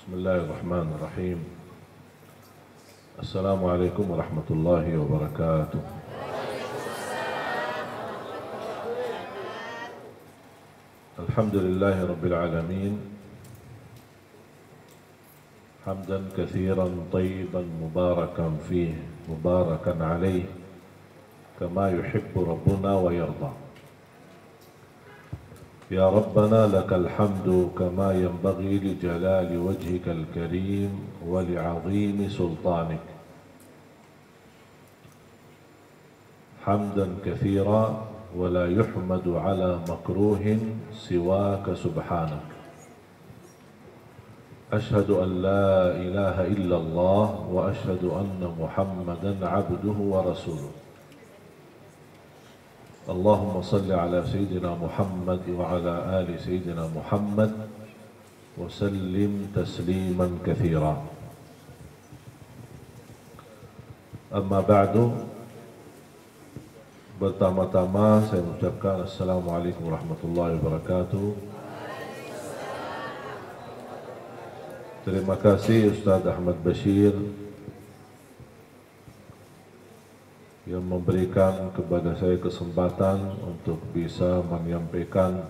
Bismillahirrahmanirrahim. Assalamualaikum warahmatullahi wabarakatuh. Alhamdulillahi rabbil alamin. Hamdan katsiran tayyiban mubarakan fihi mubarakan alaihi kama yuhibbu rabbuna wa yarda. يا ربنا لك الحمد كما ينبغي لجلال وجهك الكريم ولعظيم سلطانك حمدا كثيرا ولا يحمد على مكروه سواك سبحانك أشهد أن لا إله إلا الله وأشهد أن محمدا عبده ورسوله اللهم صل على سيدنا محمد وعلى آل سيدنا محمد وسلم تسليما كثيرا. Amma ba'du. Pertama-tama saya mengucapkan Assalamualaikum warahmatullahi wabarakatuh. Terima kasih Ustaz Ahmad Bashir yang memberikan kepada saya kesempatan untuk bisa menyampaikan,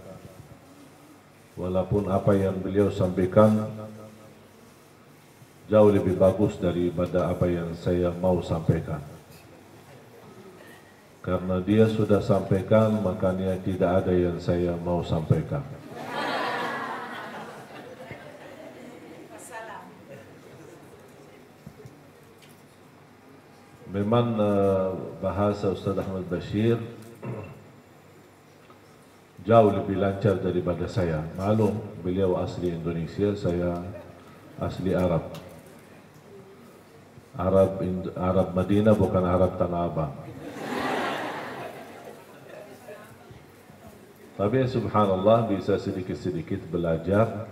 walaupun apa yang beliau sampaikan jauh lebih bagus daripada apa yang saya mau sampaikan. Karena dia sudah sampaikan, makanya tidak ada yang saya mau sampaikan. Memang bahasa Ustaz Ahmad Bashir jauh lebih lancar daripada saya. Maklum, beliau asli Indonesia, saya asli Arab. Arab Madinah, bukan Arab Tanah Abang. Tapi subhanallah bisa sedikit-sedikit belajar.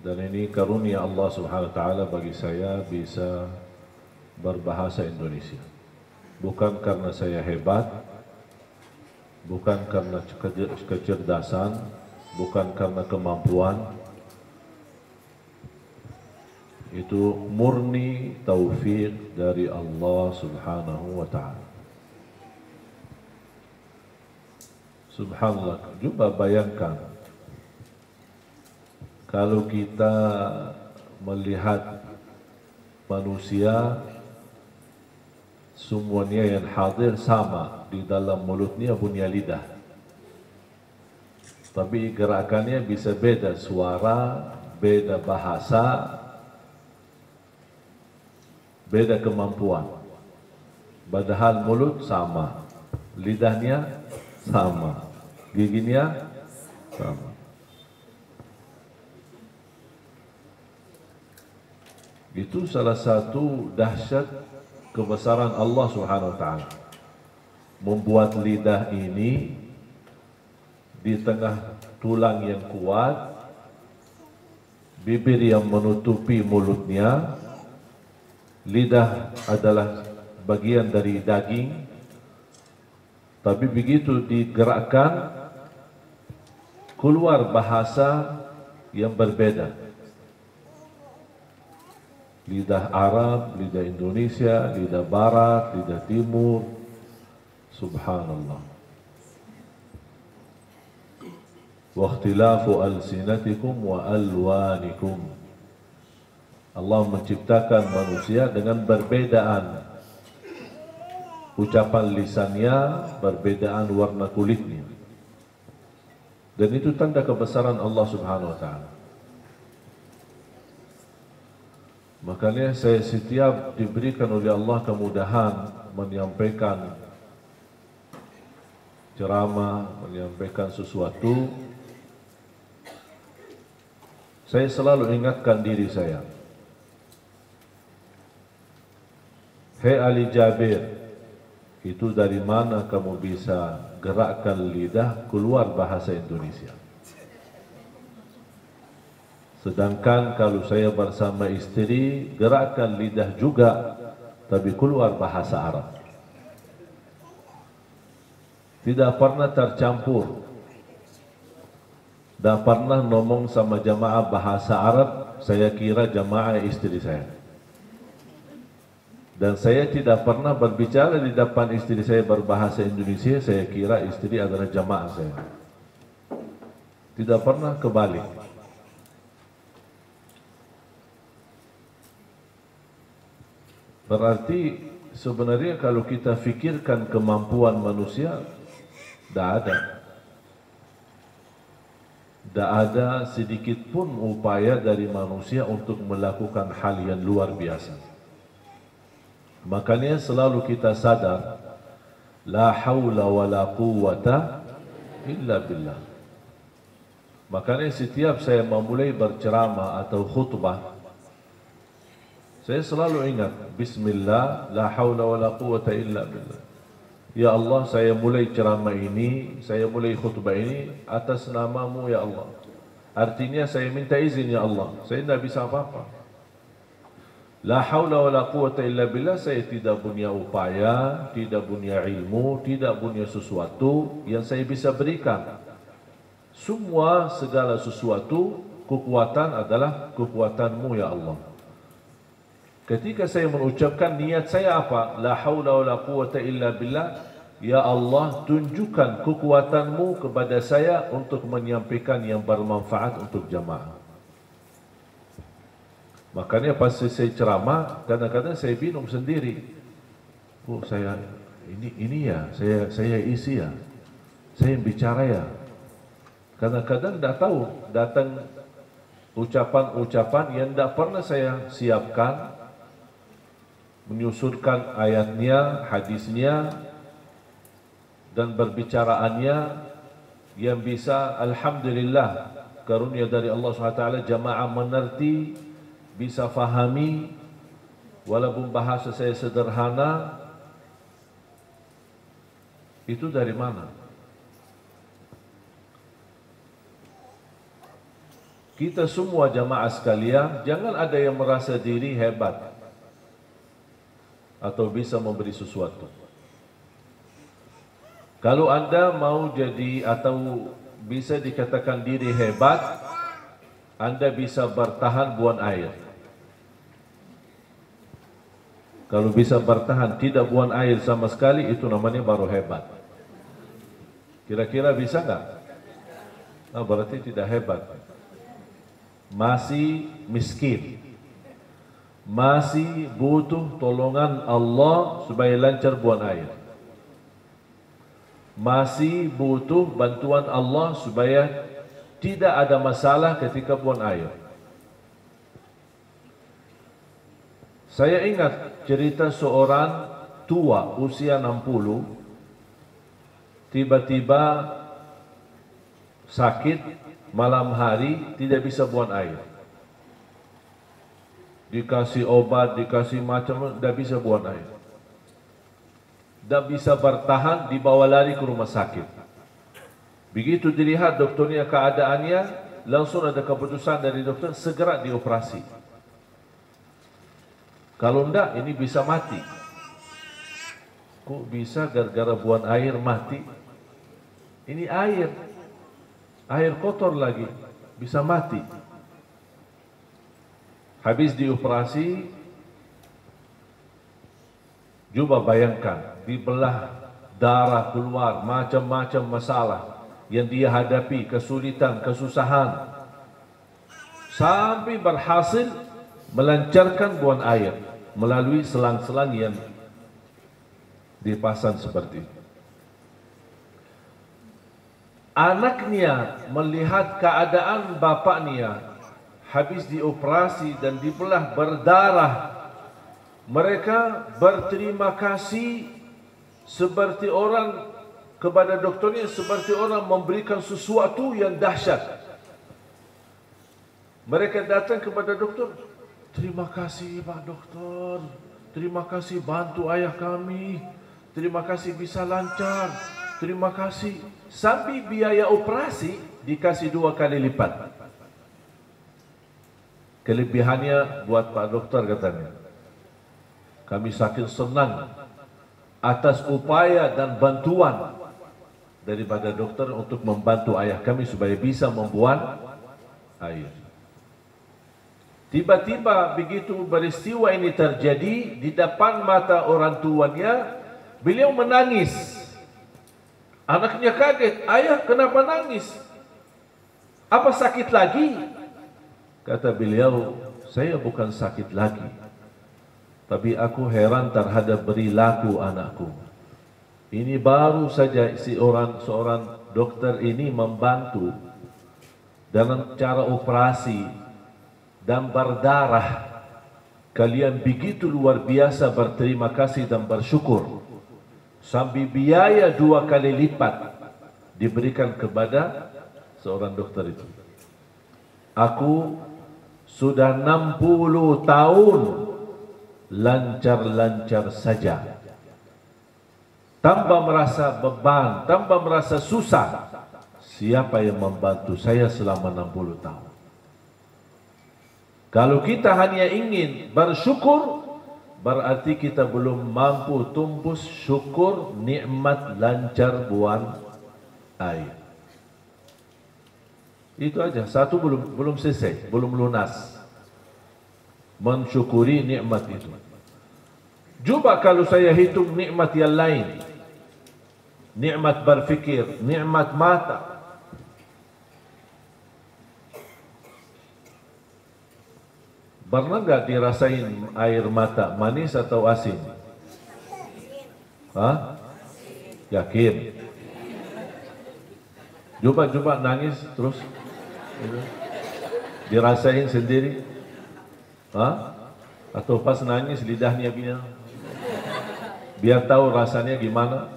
Dan ini karunia Allah subhanahu wa ta'ala bagi saya bisa berbahasa Indonesia. Bukan karena saya hebat, bukan karena kecerdasan, bukan karena kemampuan. Itu murni taufik dari Allah subhanahu wa ta'ala. Subhanallah, coba bayangkan kalau kita melihat manusia semuanya yang hadir sama, di dalam mulutnya punya lidah, tapi gerakannya bisa beda, suara, beda bahasa, beda kemampuan. Padahal mulut sama, lidahnya sama, giginya sama. Itu salah satu dahsyat kebesaran Allah subhanahu wa ta'ala. Membuat lidah ini di tengah tulang yang kuat, bibir yang menutupi mulutnya. Lidah adalah bagian dari daging, tapi begitu digerakkan keluar bahasa yang berbeda. Lidah Arab, lidah Indonesia, lidah Barat, lidah Timur. Subhanallah. Wa ikhtilafu alsinatikum wa alwanikum. Allah menciptakan manusia dengan perbedaan ucapan lisannya, perbedaan warna kulitnya. Dan itu tanda kebesaran Allah subhanahu wa ta'ala. Makanya saya setiap diberikan oleh Allah kemudahan menyampaikan ceramah, menyampaikan sesuatu, saya selalu ingatkan diri saya, hei Ali Jabir, itu dari mana kamu bisa gerakkan lidah keluar bahasa Indonesia? Sedangkan kalau saya bersama istri, gerakkan lidah juga, tapi keluar bahasa Arab. Tidak pernah tercampur. tidak pernah ngomong sama jamaah bahasa Arab, saya kira jamaah istri saya. Dan saya tidak pernah berbicara di depan istri saya berbahasa Indonesia, saya kira istri adalah jamaah saya. Tidak pernah kebalik. Berarti sebenarnya kalau kita fikirkan kemampuan manusia, tidak ada. Tidak ada sedikit pun upaya dari manusia untuk melakukan hal yang luar biasa. Makanya selalu kita sadar, la haula wa la quwwata illa billah. Makanya setiap saya memulai berceramah atau khutbah, saya selalu ingat, Bismillah, la haula wa la quwwata illa billah. Ya Allah, saya mulai ceramah ini, saya mulai khutbah ini atas namamu ya Allah. Artinya saya minta izin ya Allah, saya tidak bisa apa-apa. La haula wa la quwwata illa billah, saya tidak punya upaya, tidak punya ilmu, tidak punya sesuatu yang saya bisa berikan. Semua segala sesuatu, kekuatan adalah kekuatanmu ya Allah. Ketika saya mengucapkan niat saya apa? La haula wa la quwwata illa billah, ya Allah tunjukkan kekuatanmu kepada saya untuk menyampaikan yang bermanfaat untuk jamaah. Makanya pas saya ceramah, kadang-kadang saya bingung sendiri. Oh, saya ini ya, saya isi ya, saya yang bicara ya. Kadang-kadang tidak tahu, datang ucapan-ucapan yang tidak pernah saya siapkan, menyusunkan ayatnya, hadisnya, dan berbicaraannya yang bisa, alhamdulillah, karunia dari Allah SWT, jamaah mengerti, bisa fahami, walaupun bahasa saya sederhana. Itu dari mana? Kita semua jamaah sekalian, jangan ada yang merasa diri hebat atau bisa memberi sesuatu. Kalau Anda mau jadi atau bisa dikatakan diri hebat, Anda bisa bertahan buang air. Kalau bisa bertahan tidak buang air sama sekali, itu namanya baru hebat. Kira-kira bisa nggak? Nah, berarti tidak hebat. Masih miskin. Masih butuh tolongan Allah supaya lancar buang air. Masih butuh bantuan Allah supaya tidak ada masalah ketika buang air. Saya ingat cerita seorang tua usia 60, tiba-tiba sakit malam hari, tidak bisa buang air. Dikasih obat, dikasih macam, tidak bisa buang air. Tidak bisa bertahan, dibawa lari ke rumah sakit. Begitu dilihat dokternya keadaannya, langsung ada keputusan dari dokter, segera dioperasi. Kalau tidak, ini bisa mati. Kok bisa gara-gara buang air mati? Ini air kotor lagi, bisa mati. Habis dioperasi, coba bayangkan, dibelah, darah keluar, macam-macam masalah yang dia hadapi, kesulitan, kesusahan, sampai berhasil melancarkan buang air melalui selang-selang yang dipasang seperti itu. Anaknya melihat keadaan bapaknya habis dioperasi dan dibelah berdarah, mereka berterima kasih seperti orang kepada dokternya, seperti orang memberikan sesuatu yang dahsyat. Mereka datang kepada dokter, terima kasih Pak Dokter, terima kasih bantu ayah kami, terima kasih bisa lancar, terima kasih. Sampai biaya operasi dikasih 2 kali lipat. Kelebihannya buat Pak Dokter katanya, kami saking senang atas upaya dan bantuan daripada dokter untuk membantu ayah kami supaya bisa membuang air. Tiba-tiba begitu peristiwa ini terjadi di depan mata orang tuanya, beliau menangis. Anaknya kaget, ayah kenapa nangis? Apa sakit lagi? Kata beliau, saya bukan sakit lagi, tapi aku heran terhadap perilaku anakku. Ini baru saja seorang dokter ini membantu dalam cara operasi dan berdarah. Kalian begitu luar biasa berterima kasih dan bersyukur. Sambil biaya 2 kali lipat diberikan kepada seorang dokter itu. Aku sudah 60 tahun lancar-lancar saja, tanpa merasa beban, tanpa merasa susah. Siapa yang membantu saya selama 60 tahun? Kalau kita hanya ingin bersyukur, berarti kita belum mampu tumpus syukur nikmat lancar buang air. Itu aja, satu belum selesai, belum lunas mensyukuri nikmat itu. Coba kalau saya hitung nikmat yang lain, nikmat berfikir, nikmat mata. Pernah enggak dirasain air mata manis atau asin? Hah? Yakin? Coba nangis terus. Dirasain sendiri? Hah? Atau pas nangis lidahnya gini? Biar tahu rasanya gimana?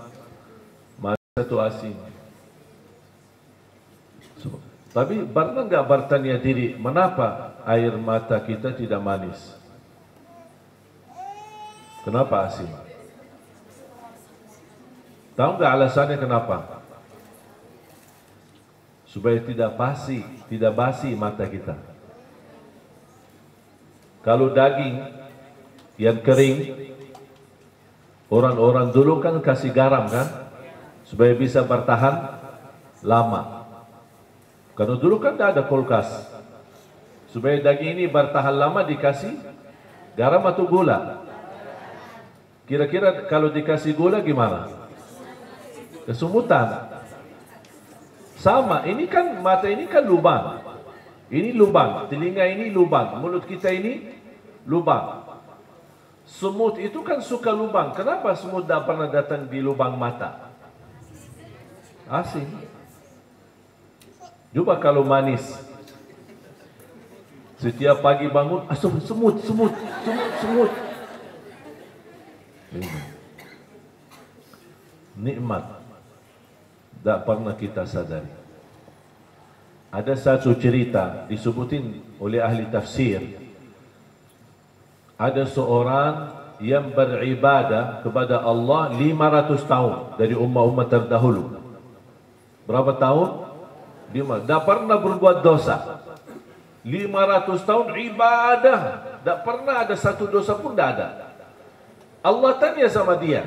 Manis atau asin? Tapi pernah enggak bertanya diri, mengapa air mata kita tidak manis? Kenapa asin? Tahu enggak alasannya kenapa? Supaya tidak basi mata kita. Kalau daging yang kering, orang-orang dulu kan kasih garam kan, supaya bisa bertahan lama. Karena dulu kan tidak ada kulkas. Supaya daging ini bertahan lama dikasih garam atau gula. Kira-kira kalau dikasih gula gimana? Kesumutan. Sama, ini kan mata ini kan lubang. Ini lubang, telinga ini lubang, mulut kita ini lubang. Semut itu kan suka lubang. Kenapa semut tidak pernah datang di lubang mata? Asin. Coba kalau manis, setiap pagi bangun, semut. Nikmat tak pernah kita sadari. Ada satu cerita disebutin oleh ahli tafsir. Ada seorang yang beribadah kepada Allah 500 tahun dari umat-umat terdahulu. Berapa tahun? 5. Tak pernah berbuat dosa. 500 tahun ibadah, tak pernah ada satu dosa pun tak ada. Allah tanya sama dia,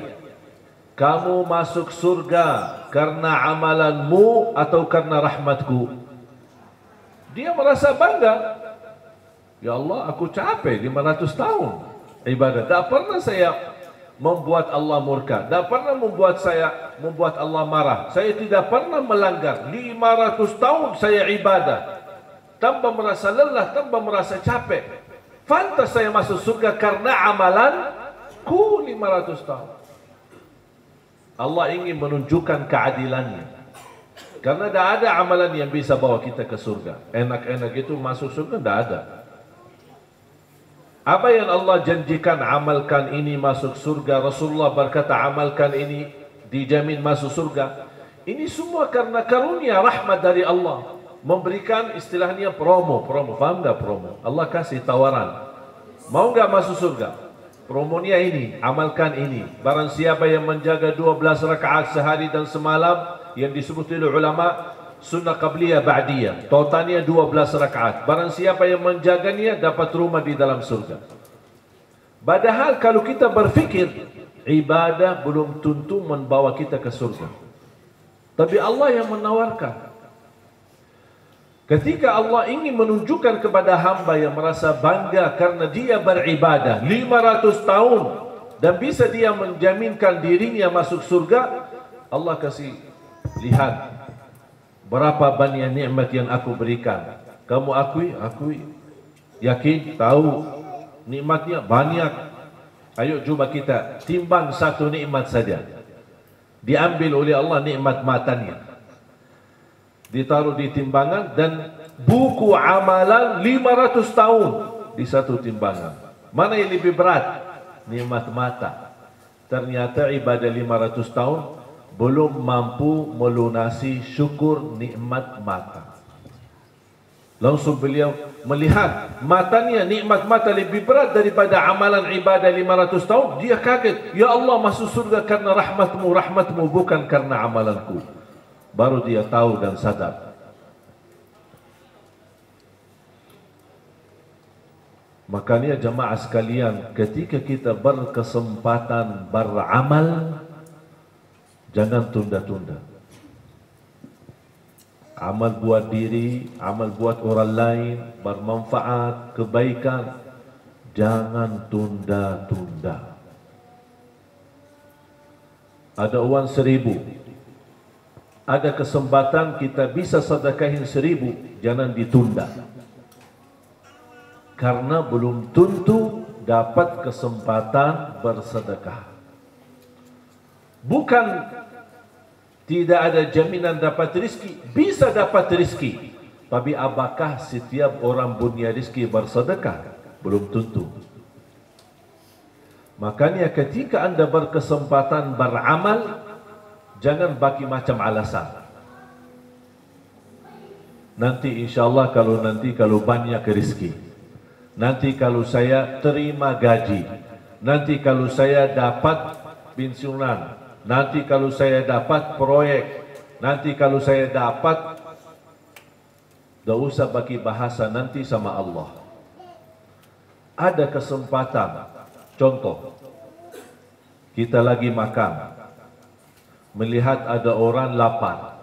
kamu masuk surga karena amalanmu atau karena rahmatku? Dia merasa bangga. Ya Allah, aku capek 500 tahun ibadah. Tak pernah saya membuat Allah murka. Tak pernah membuat Allah marah. Saya tidak pernah melanggar. 500 tahun saya ibadah tanpa merasa lelah, tanpa merasa capek. Pantas saya masuk surga karena amalanku 500 tahun. Allah ingin menunjukkan keadilannya. Karena tidak ada amalan yang bisa bawa kita ke surga. Enak-enak itu masuk surga tidak ada. Apa yang Allah janjikan, amalkan ini masuk surga. Rasulullah berkata amalkan ini dijamin masuk surga. Ini semua karena karunia rahmat dari Allah. Memberikan istilahnya promo. Faham tak promo? Allah kasih tawaran. Mau enggak masuk surga? Promonya ini, amalkan ini. Barang siapa yang menjaga 12 rakaat sehari dan semalam, yang disebut oleh ulama sunnah qabliyah ba'diyah, totalnya 12 rakaat. Barang siapa yang menjaganya dapat rumah di dalam surga. Padahal kalau kita berfikir, ibadah belum tentu membawa kita ke surga. Tapi Allah yang menawarkan. Ketika Allah ingin menunjukkan kepada hamba yang merasa bangga karena dia beribadah 500 tahun dan bisa dia menjaminkan dirinya masuk surga, Allah kasih lihat berapa banyak nikmat yang aku berikan. Kamu akui? Akui. Yakin? Tahu nikmatnya banyak. Ayo coba kita timbang satu nikmat saja. Diambil oleh Allah nikmat matanya, ditaruh di timbangan, dan buku amalan 500 tahun di satu timbangan. Mana yang lebih berat? Nikmat mata. Ternyata ibadah 500 tahun belum mampu melunasi syukur nikmat mata. Langsung beliau melihat matanya, nikmat mata lebih berat daripada amalan ibadah 500 tahun. Dia kaget, ya Allah, masuk surga karena rahmatmu, rahmatmu bukan karena amalanku. Baru dia tahu dan sadar. Makanya jemaah sekalian, ketika kita berkesempatan beramal, jangan tunda-tunda. Amal buat diri, amal buat orang lain, bermanfaat, kebaikan, jangan tunda-tunda. Ada uang 1.000, ada kesempatan kita bisa sedekahin 1.000, jangan ditunda. Karena belum tentu dapat kesempatan bersedekah. Bukan tidak ada jaminan dapat rezeki, bisa dapat rezeki. Tapi apakah setiap orang punya rezeki bersedekah? Belum tentu. Makanya ketika Anda berkesempatan beramal, jangan bagi macam alasan. Nanti insyaAllah kalau banyak rezeki, nanti kalau saya terima gaji, nanti kalau saya dapat pensiunan, nanti kalau saya dapat proyek, nanti kalau saya dapat. Tidak usah bagi bahasa nanti sama Allah. Ada kesempatan. Contoh, kita lagi makan, melihat ada orang lapar.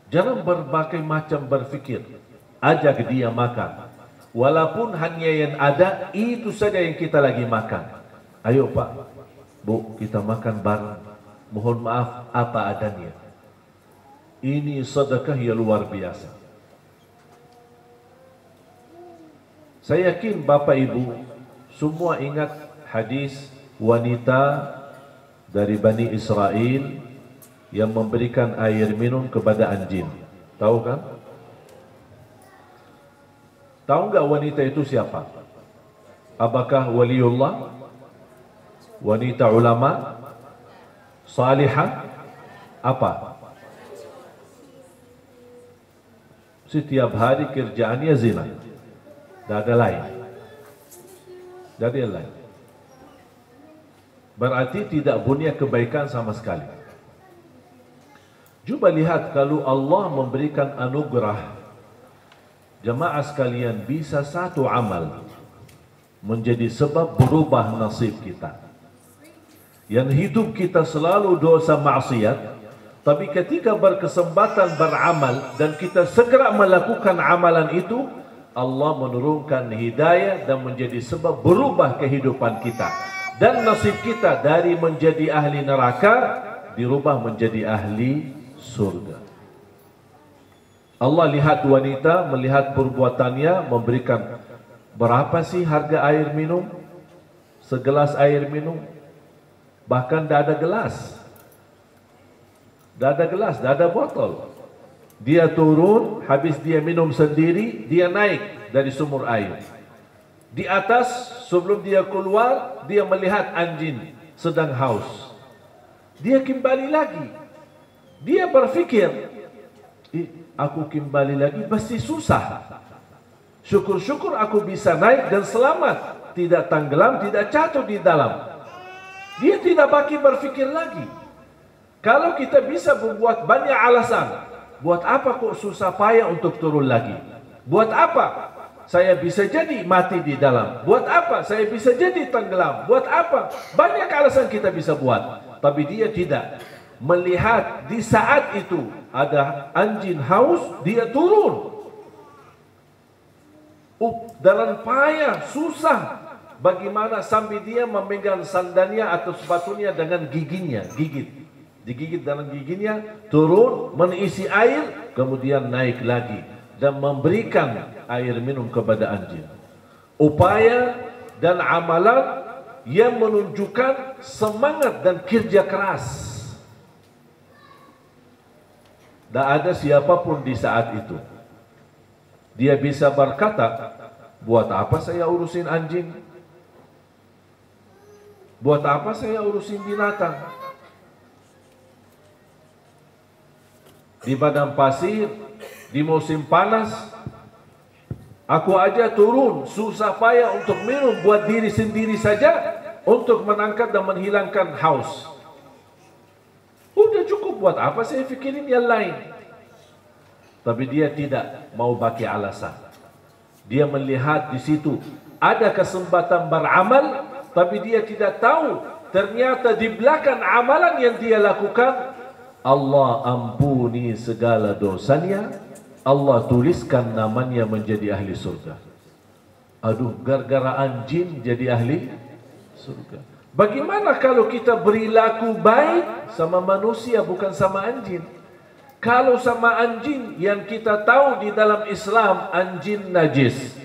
Jangan berbagai macam berfikir, ajak dia makan. Walaupun hanya yang ada itu saja yang kita lagi makan. Ayo Pak, Bu, kita makan bareng. Mohon maaf apa adanya. Ini sedekah yang luar biasa. Saya yakin Bapak Ibu semua ingat hadis wanita dari Bani Israel yang memberikan air minum kepada anjing. Tahu kan? Tahu enggak wanita itu siapa? Apakah waliullah? Wanita ulama? Salihah? Apa? Setiap hari kerjaannya zina. Tidak ada lain. Tidak ada yang lain. Berarti tidak punya kebaikan sama sekali. Coba lihat kalau Allah memberikan anugerah, jemaah sekalian, bisa satu amal menjadi sebab berubah nasib kita. Yang hidup kita selalu dosa maksiat, tapi ketika berkesempatan beramal dan kita segera melakukan amalan itu, Allah menurunkan hidayah dan menjadi sebab berubah kehidupan kita. Dan nasib kita dari menjadi ahli neraka dirubah menjadi ahli surga. Allah lihat wanita, melihat perbuatannya, memberikan berapa sih harga air minum? Segelas air minum. Bahkan tidak ada gelas. Tidak ada gelas, tidak ada botol. Dia turun, habis dia minum sendiri, dia naik dari sumur air. Di atas, sebelum dia keluar, dia melihat anjing sedang haus. Dia kembali lagi. Dia berfikir, aku kembali lagi pasti susah. Syukur-syukur aku bisa naik dan selamat, tidak tenggelam, tidak jatuh di dalam. Dia tidak bagi berfikir lagi. Kalau kita bisa membuat banyak alasan, buat apa kok susah payah untuk turun lagi? Buat apa saya bisa jadi mati di dalam? Buat apa saya bisa jadi tenggelam? Buat apa? Banyak alasan kita bisa buat. Tapi dia tidak. melihat di saat itu ada anjing haus, dia turun. Dalam payah, susah. Bagaimana sambil dia memegang sandalnya atau sepatunya dengan giginya, digigit dalam giginya, turun, mengisi air, kemudian naik lagi dan memberikan air minum kepada anjing. Upaya dan amalan yang menunjukkan semangat dan kerja keras. Tak ada siapapun di saat itu. Dia bisa berkata, buat apa saya urusin anjing? Buat apa saya urusin binatang? Di padang pasir, di musim panas, aku aja turun susah payah untuk minum buat diri sendiri saja, untuk menangkap dan menghilangkan haus. Udah cukup, buat apa saya pikirin yang lain? Tapi dia tidak mau pakai alasan. Dia melihat di situ ada kesempatan beramal, tapi dia tidak tahu ternyata di belakang amalan yang dia lakukan, Allah ampuni segala dosanya, Allah tuliskan namanya menjadi ahli surga. Aduh, gara-gara anjing jadi ahli surga. Bagaimana kalau kita berilaku baik sama manusia, bukan sama anjing? Kalau sama anjing yang kita tahu di dalam Islam, anjing najis,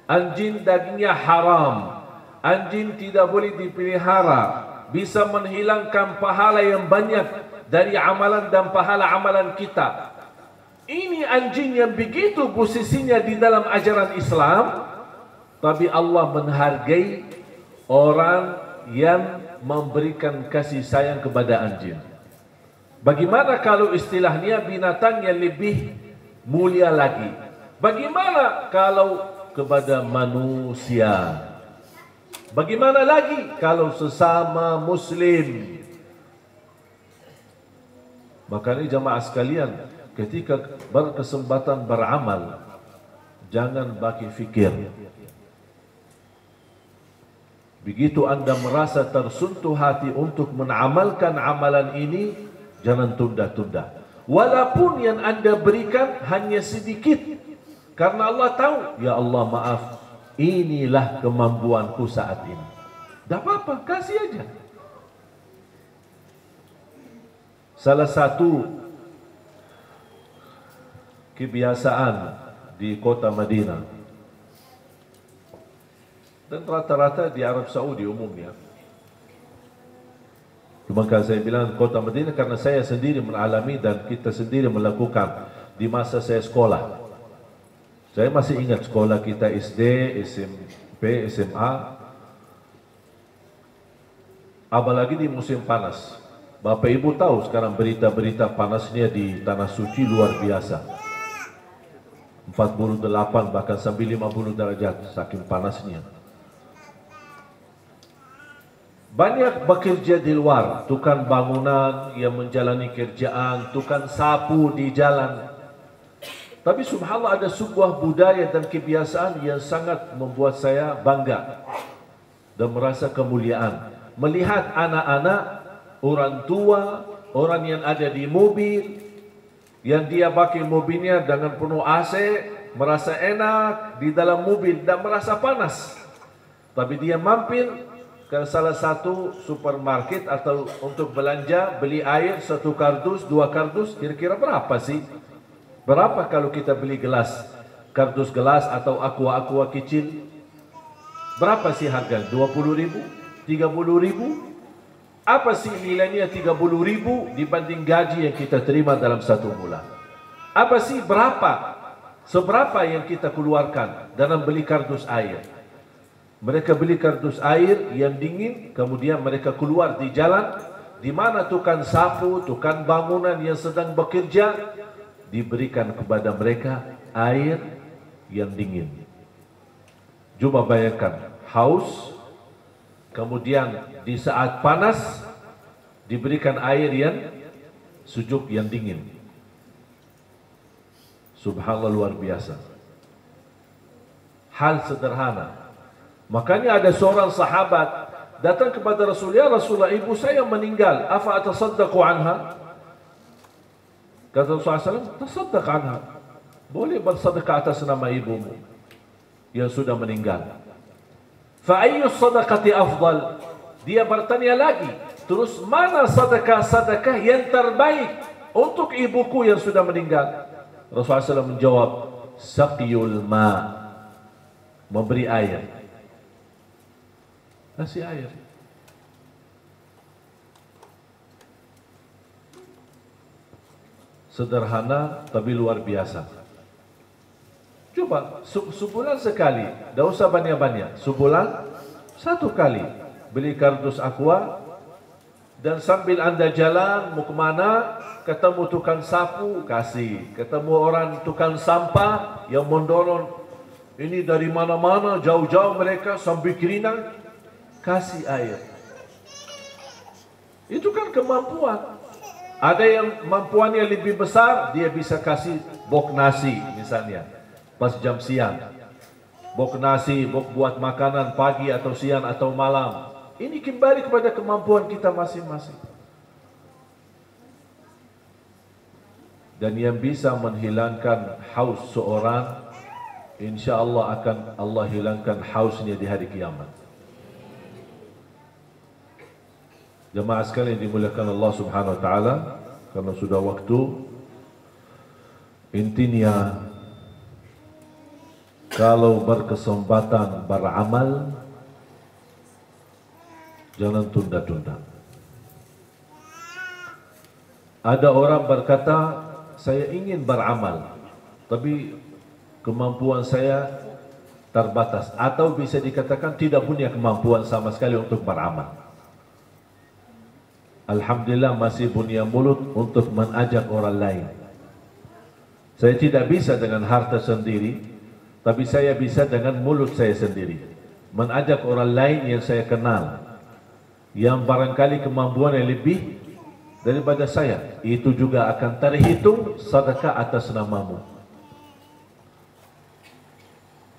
anjing dagingnya haram, anjing tidak boleh dipelihara, bisa menghilangkan pahala yang banyak dari amalan dan pahala amalan kita. Ini anjing yang begitu posisinya di dalam ajaran Islam, tapi Allah menghargai orang yang memberikan kasih sayang kepada anjing. Bagaimana kalau istilahnya binatang yang lebih mulia lagi? Bagaimana kalau kepada manusia? Bagaimana lagi kalau sesama muslim? Makanya jamaah sekalian, ketika berkesempatan beramal, jangan bagi fikir. Begitu anda merasa tersentuh hati untuk mengamalkan amalan ini, jangan tunda-tunda. Walaupun yang anda berikan hanya sedikit, karena Allah tahu, ya Allah maaf, inilah kemampuanku saat ini. Tak apa-apa, kasih aja. Salah satu kebiasaan di kota Madinah, dan rata-rata di Arab Saudi umumnya, maka saya bilang kota Madinah karena saya sendiri mengalami dan kita sendiri melakukan di masa saya sekolah. Saya masih ingat sekolah kita SD, SMP, SMA. Apalagi di musim panas. Bapak Ibu tahu sekarang berita-berita panasnya di Tanah Suci luar biasa. 48 bahkan sampai 50 derajat saking panasnya. Banyak bekerja di luar, tukang bangunan yang menjalani kerjaan, tukang sapu di jalan. Tapi subhanallah ada sebuah budaya dan kebiasaan yang sangat membuat saya bangga dan merasa kemuliaan. Melihat anak-anak, orang tua, orang yang ada di mobil, yang dia pakai mobilnya dengan penuh AC, merasa enak di dalam mobil, dan merasa panas. Tapi dia mampir ke salah satu supermarket atau untuk belanja, beli air 1 kardus, 2 kardus, kira-kira berapa sih? Berapa kalau kita beli gelas, kardus gelas atau aqua kecil? Berapa sih harga? 20.000? 30.000? Apa sih nilainya 30.000 dibanding gaji yang kita terima dalam 1 bulan? Apa sih seberapa yang kita keluarkan dalam beli kardus air? Mereka beli kardus air yang dingin, kemudian mereka keluar di jalan, di mana tukang sapu, tukang bangunan yang sedang bekerja, diberikan kepada mereka air yang dingin. Coba bayangkan, haus, kemudian di saat panas, diberikan air yang sejuk, yang dingin. Subhanallah, luar biasa. Hal sederhana. Makanya ada seorang sahabat, datang kepada Rasul, ya Rasulullah, ibu saya meninggal, afa atasaddaqu anha? Kata Rasulullah SAW, tasaddaq anha, boleh bersedekah atas nama ibumu yang sudah meninggal. Fa ayyu sadaqati afdal? Dia bertanya lagi, terus mana sedekah yang terbaik untuk ibuku yang sudah meninggal? Rasulullah SAW menjawab, saqiyul ma, memberi air. Kasih air. Sederhana tapi luar biasa. Coba sebulan sekali, tidak usah banyak-banyak. Sebulan satu kali beli kardus aqua, dan sambil anda jalan mau kemana, ketemu tukang sapu, kasih. Ketemu orang tukang sampah yang mendorong, ini dari mana-mana, jauh-jauh mereka sambil kerinang, kasih air. Itu kan kemampuan. Ada yang mampuannya lebih besar, dia bisa kasih bok nasi misalnya, pas jam siang. Bok nasi, bok buat makanan pagi atau siang atau malam. Ini kembali kepada kemampuan kita masing-masing. Dan yang bisa menghilangkan haus seorang, insya Allah akan Allah hilangkan hausnya di hari kiamat. Jemaah sekalian dimuliakan Allah Subhanahu wa taala, karena sudah waktu, intinya kalau berkesempatan beramal, jangan tunda-tunda. Ada orang berkata, saya ingin beramal, tapi kemampuan saya terbatas, atau bisa dikatakan tidak punya kemampuan sama sekali untuk beramal. Alhamdulillah masih punya mulut untuk mengajak orang lain. Saya tidak bisa dengan harta sendiri, tapi saya bisa dengan mulut saya sendiri mengajak orang lain yang saya kenal, yang barangkali kemampuan yang lebih daripada saya, itu juga akan terhitung sedekah atas namamu.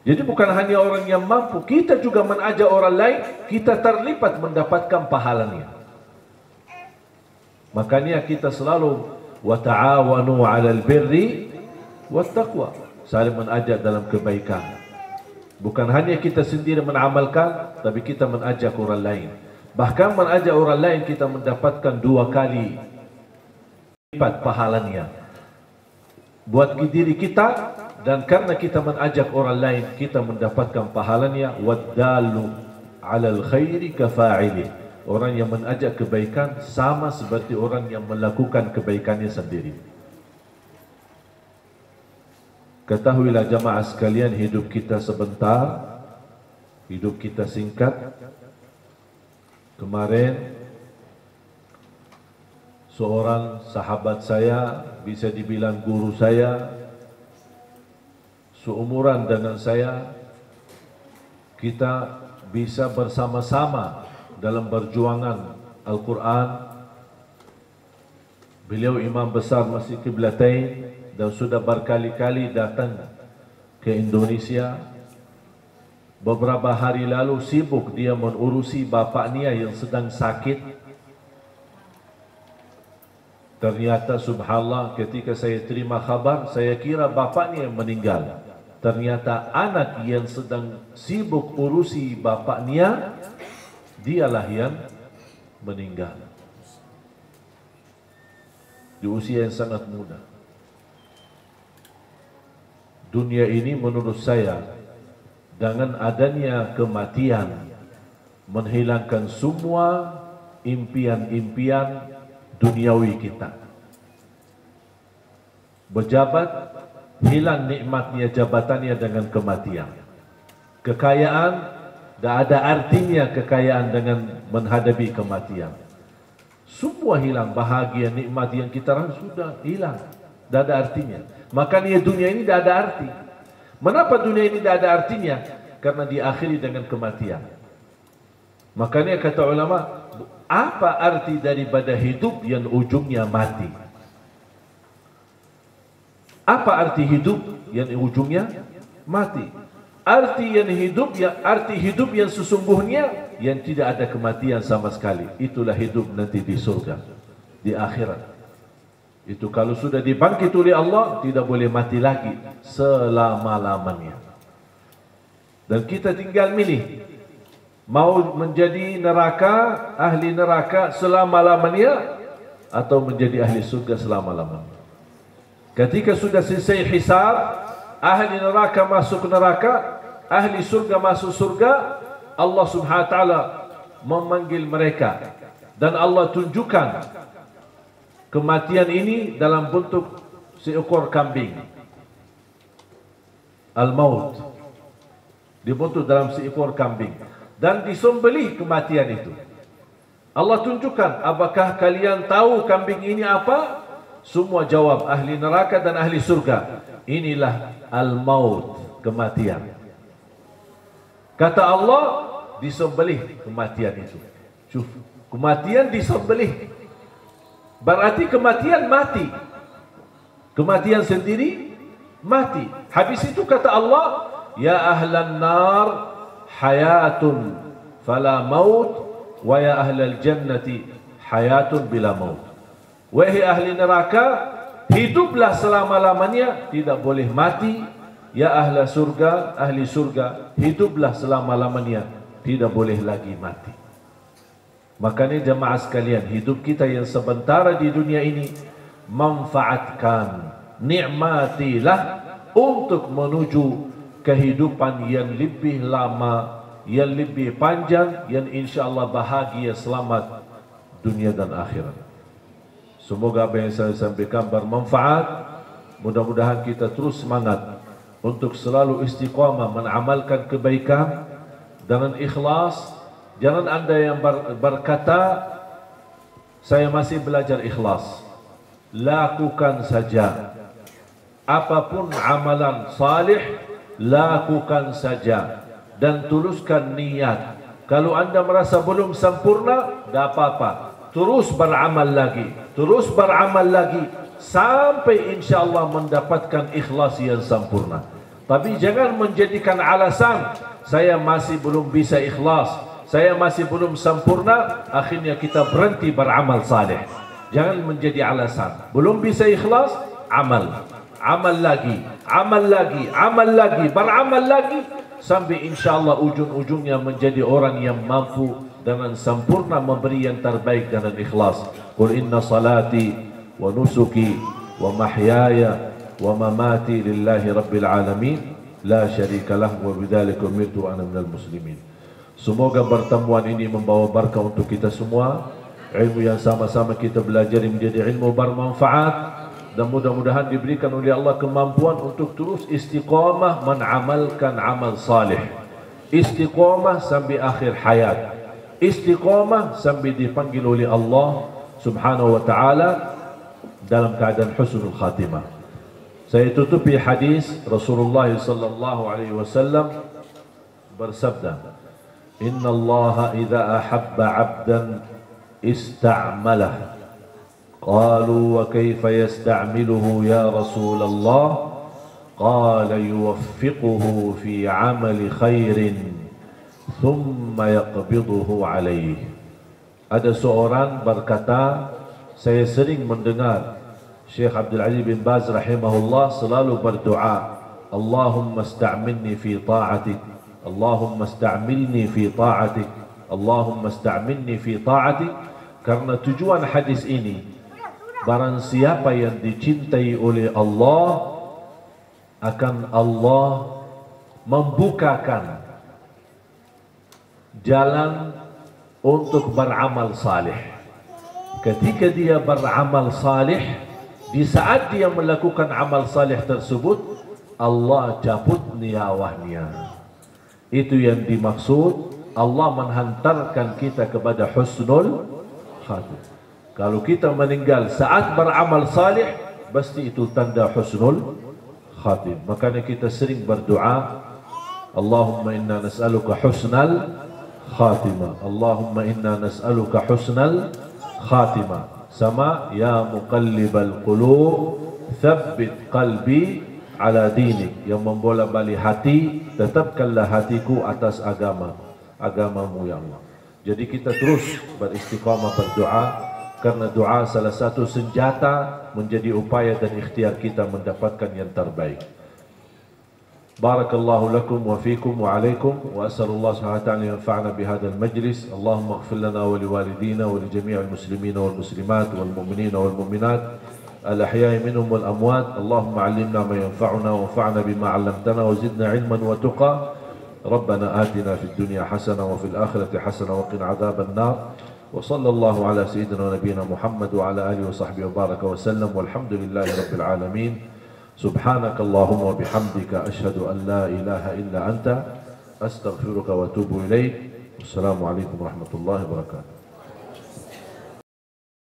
Jadi bukan hanya orang yang mampu, kita juga mengajak orang lain, kita terlibat mendapatkan pahalanya. Makanya kita selalu wa ta'awanu 'alal birri wat taqwa, saling mengajak dalam kebaikan. Bukan hanya kita sendiri mengamalkan, tapi kita mengajak orang lain. Bahkan mengajak orang lain kita mendapatkan 2 kali lipat pahalanya buat diri kita, dan karena kita mengajak orang lain kita mendapatkan pahalanya. Waddalu 'alal khairi kafa'ili, orang yang mengajak kebaikan sama seperti orang yang melakukan kebaikannya sendiri. Ketahuilah jamaah sekalian, hidup kita sebentar, hidup kita singkat. Kemarin seorang sahabat saya, bisa dibilang guru saya, seumuran dengan saya, kita bisa bersama-sama dalam perjuangan Al-Quran. Beliau imam besar Masjid Qiblatain dan sudah berkali-kali datang ke Indonesia. Beberapa hari lalu sibuk dia mengurusi bapaknya yang sedang sakit. Ternyata subhanallah, ketika saya terima khabar, saya kira bapaknya yang meninggal. Ternyata anak yang sedang sibuk urusi bapaknya, dialah yang meninggal di usia yang sangat muda. Dunia ini menurut saya, dengan adanya kematian, menghilangkan semua impian-impian duniawi kita. Berjabat, hilang nikmatnya jabatannya dengan kematian. Kekayaan, tidak ada artinya kekayaan dengan menghadapi kematian. Semua hilang, bahagia, nikmat yang kita rasakan sudah hilang, tidak ada artinya. Makanya dunia ini tidak ada arti. Mengapa dunia ini tidak ada artinya? Karena diakhiri dengan kematian. Makanya kata ulama, apa arti daripada hidup yang ujungnya mati? Apa arti hidup yang ujungnya mati? Arti hidup yang sesungguhnya yang tidak ada kematian sama sekali. Itulah hidup nanti di surga, di akhirat. Itu kalau sudah dibangkit oleh Allah, tidak boleh mati lagi selama-lamanya. Dan kita tinggal milih, mau menjadi neraka, ahli neraka selama-lamanya, atau menjadi ahli surga selama-lamanya. Ketika sudah selesai hisab, ahli neraka masuk neraka, ahli surga masuk surga, Allah Subhanahu wa taala memanggil mereka dan Allah tunjukkan kematian ini dalam bentuk seekor kambing. Al-maut dibentuk dalam seekor kambing dan disembelih kematian itu. Allah tunjukkan, apakah kalian tahu kambing ini apa? Semua jawab, ahli neraka dan ahli surga. Inilah al-maut, kematian. Kata Allah, disembelih kematian itu. Cuf, kematian disembelih. Berarti kematian mati. Kematian sendiri mati. Habis itu kata Allah, ya ahlan nar hayatun fala maut, wa ya ahlal jannati hayatun bila maut. Wahai ahli neraka, hiduplah selama-lamanya, tidak boleh mati. Ya ahli surga, hiduplah selama-lamanya, tidak boleh lagi mati. Makanya jemaah sekalian, hidup kita yang sementara di dunia ini, manfaatkan, nikmatilah untuk menuju kehidupan yang lebih lama, yang lebih panjang, yang insyaAllah bahagia, selamat dunia dan akhirat. Semoga apa yang saya sampaikan bermanfaat. Mudah-mudahan kita terus semangat untuk selalu istiqamah mengamalkan kebaikan dengan ikhlas. Jangan anda yang berkata, saya masih belajar ikhlas. Lakukan saja. Apapun amalan salih, lakukan saja. Dan tuluskan niat. Kalau anda merasa belum sempurna, tidak apa-apa. Terus beramal lagi. Terus beramal lagi. Sampai insyaAllah mendapatkan ikhlas yang sempurna. Tapi jangan menjadikan alasan, saya masih belum bisa ikhlas, saya masih belum sempurna, akhirnya kita berhenti beramal saleh. Jangan menjadi alasan. Belum bisa ikhlas, amal. Amal lagi, amal lagi, amal lagi, beramal lagi. Sampai insyaAllah ujung-ujungnya menjadi orang yang mampu dengan sempurna memberi yang terbaik dengan ikhlas. Qul inna salati wa nusuki wa mahyaya wa mamati lillahi rabbil alamin la syarika lah wa bidzalika umirtu ana minal muslimin. Semoga pertemuan ini membawa berkah untuk kita semua. Ilmu yang sama-sama kita belajar menjadi ilmu bermanfaat. Dan mudah-mudahan diberikan oleh Allah kemampuan untuk terus istiqamah mengamalkan amal salih. Istiqamah sampai akhir hayat. Istiqamah sampai dipanggil oleh Allah Subhanahu wa ta'ala dalam keadaan husnul khatimah. Saya tutupi hadis Rasulullah sallallahu alaihi wasallam bersabda, "Inna Allah idza ahabba 'abdan ista'malah." Qalu wa kaifa yasta'miluhu ya Rasulullah? Qala yuwaffiquhu fi 'amali khairin thumma yaqbiduhu 'alayhi. Ada seorang berkata, saya sering mendengar Syekh Abdul Aziz bin Baz rahimahullah selalu berdoa, Allahumma sta'milni fi ta'atik, Allahumma sta'milni fi ta'atik, Allahumma sta'milni fi ta'atik. Karena tujuan hadis ini, barang siapa yang dicintai oleh Allah, akan Allah membukakan jalan untuk beramal salih. Ketika dia beramal salih, di saat dia melakukan amal salih tersebut, Allah cabut nyawanya. Itu yang dimaksud Allah menghantarkan kita kepada husnul khatimah. Kalau kita meninggal saat beramal salih, pasti itu tanda husnul khatimah. Makanya kita sering berdoa, Allahumma inna nas'aluka husnal khatimah, Allahumma inna nas'aluka husnal khatimah. Sama ya muqallibal qulub thabbit qalbi ala dinik, yang membola-balik hati, tetapkanlah hatiku atas agamamu ya Allah. Jadi kita terus beristiqamah berdoa, karena doa salah satu senjata menjadi upaya dan ikhtiar kita mendapatkan yang terbaik. Barakallahu lakum wa fikum wa alaikum wa as'alullah subhanahu wa ta'ala yanfa'ana bihadzal majlis. Allahumma ighfir lana wa liwalidina wa li jami'il muslimina wal muslimat wal mu'minina wal mu'minat الأحياء منهم والأموات. اللهم علمنا ما ينفعنا وانفعنا بما علمتنا وزدنا علما وتقى. ربنا آتنا في الدنيا حسنة وفي الآخرة حسنة وقنا عذاب النار. وصلى الله على سيدنا ونبينا محمد وعلى آله وصحبه وبارك وسلم والحمد لله رب العالمين. سبحانك اللهم وبحمدك أشهد أن لا إله إلا أنت أستغفرك وأتوب إليك. السلام عليكم ورحمة الله وبركاته.